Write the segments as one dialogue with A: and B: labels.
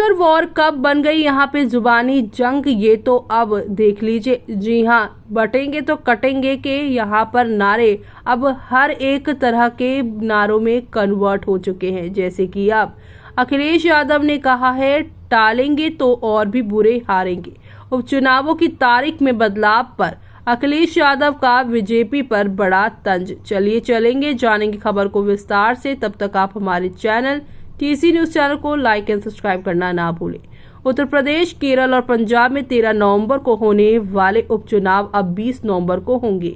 A: Poster war कब बन गई यहाँ पे जुबानी जंग, ये तो अब देख लीजिए। जी हाँ, बटेंगे तो कटेंगे के यहाँ पर नारे अब हर एक तरह के नारों में कन्वर्ट हो चुके हैं। जैसे कि अब अखिलेश यादव ने कहा है, टालेंगे तो और भी बुरे हारेंगे। उपचुनावों की तारीख में बदलाव पर अखिलेश यादव का बीजेपी पर बड़ा तंज। चलिए चलेंगे, जानेंगे खबर को विस्तार से। तब तक आप हमारे चैनल टीसी न्यूज चैनल को लाइक एंड सब्सक्राइब करना ना भूलें। उत्तर प्रदेश, केरल और पंजाब में 13 नवंबर को होने वाले उपचुनाव अब 20 नवंबर को होंगे।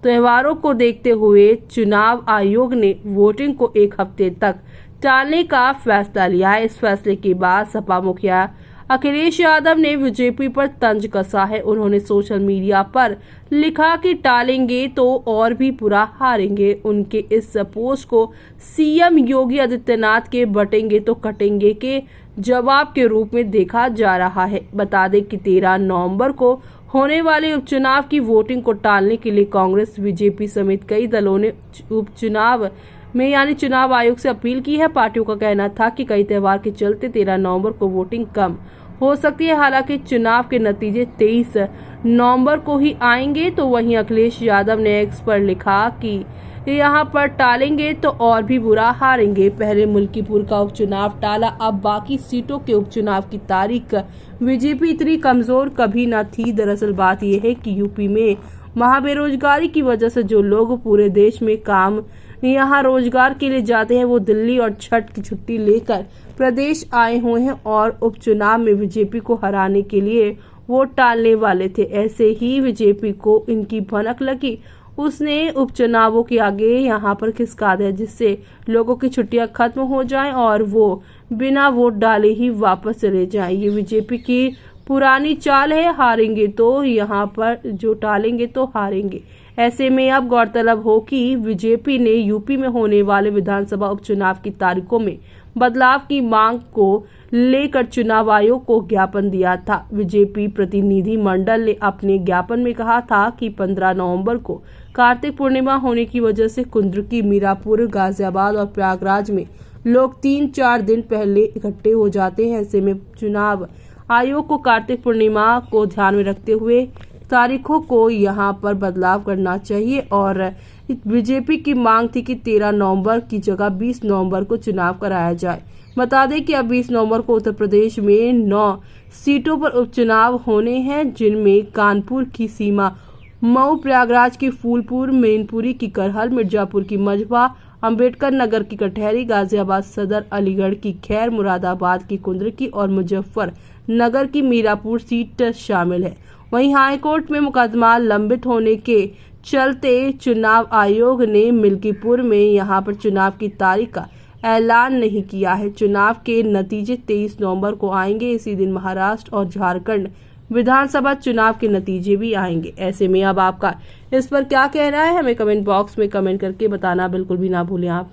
A: त्योहारों को देखते हुए चुनाव आयोग ने वोटिंग को एक हफ्ते तक टालने का फैसला लिया है। इस फैसले के बाद सपा मुखिया अखिलेश यादव ने बीजेपी पर तंज कसा है। उन्होंने सोशल मीडिया पर लिखा कि टालेंगे तो और भी बुरा हारेंगे। उनके इस पोस्ट को सीएम योगी आदित्यनाथ के बटेंगे तो कटेंगे के जवाब के रूप में देखा जा रहा है। बता दें कि 13 नवंबर को होने वाले उपचुनाव की वोटिंग को टालने के लिए कांग्रेस, बीजेपी समेत कई दलों ने उपचुनाव में यानी चुनाव आयोग से अपील की है। पार्टियों का कहना था कि कई त्योहार के चलते 13 नवंबर को वोटिंग कम हो सकती है। हालांकि चुनाव के नतीजे 23 नवंबर को ही आएंगे। तो वहीं अखिलेश यादव ने एक्स पर लिखा कि यहां पर टालेंगे तो और भी बुरा हारेंगे। पहले मुल्कीपुर का उपचुनाव टाला, अब बाकी सीटों के उपचुनाव की तारीख। बीजेपी इतनी कमजोर कभी न थी। दरअसल बात यह है कि यूपी में महाबेरोजगारी की वजह से जो लोग पूरे देश में काम यहाँ रोजगार के लिए जाते हैं, वो दिल्ली और छठ की छुट्टी लेकर प्रदेश आए हुए हैं और उपचुनाव में बीजेपी को हराने के लिए वोट डालने वाले थे। ऐसे ही बीजेपी को इनकी भनक लगी, उसने उपचुनावों के आगे यहाँ पर खिसका दिया, जिससे लोगों की छुट्टियां खत्म हो जाएं और वो बिना वोट डाले ही वापस चले जाएं। ये बीजेपी की पुरानी चाल है, हारेंगे तो यहाँ पर जो टालेंगे तो हारेंगे। ऐसे में अब गौरतलब हो कि बीजेपी ने यूपी में होने वाले विधानसभा उपचुनाव की तारीखों में बदलाव की मांग को लेकर चुनाव आयोग को ज्ञापन दिया था। बीजेपी प्रतिनिधि मंडल ने अपने ज्ञापन में कहा था कि 15 नवंबर को कार्तिक पूर्णिमा होने की वजह से कुंद्रकी, मीरापुर, गाजियाबाद और प्रयागराज में लोग 3-4 दिन पहले इकट्ठे हो जाते हैं। ऐसे में चुनाव आयोग को कार्तिक पूर्णिमा को ध्यान में रखते हुए तारीखों को यहां पर बदलाव करना चाहिए और बीजेपी की मांग थी कि 13 नवंबर की जगह 20 नवंबर को चुनाव कराया जाए। बता दें कि अब 20 नवंबर को उत्तर प्रदेश में 9 सीटों पर उपचुनाव होने हैं, जिनमें कानपुर की सीमा, मऊ, प्रयागराज की फूलपुर, मैनपुरी की करहल, मिर्जापुर की मझवा, अंबेडकर नगर की कटहरी, गाजियाबाद सदर, अलीगढ़ की खैर, मुरादाबाद की कुंद्रकी और मुजफ्फरनगर की मीरापुर सीट शामिल है। वहीं हाईकोर्ट में मुकदमा लंबित होने के चलते चुनाव आयोग ने मिल्कीपुर में यहां पर चुनाव की तारीख का ऐलान नहीं किया है। चुनाव के नतीजे 23 नवंबर को आएंगे। इसी दिन महाराष्ट्र और झारखंड विधानसभा चुनाव के नतीजे भी आएंगे। ऐसे में अब आपका इस पर क्या कहना है, हमें कमेंट बॉक्स में कमेंट करके बताना बिल्कुल भी ना भूलें आप।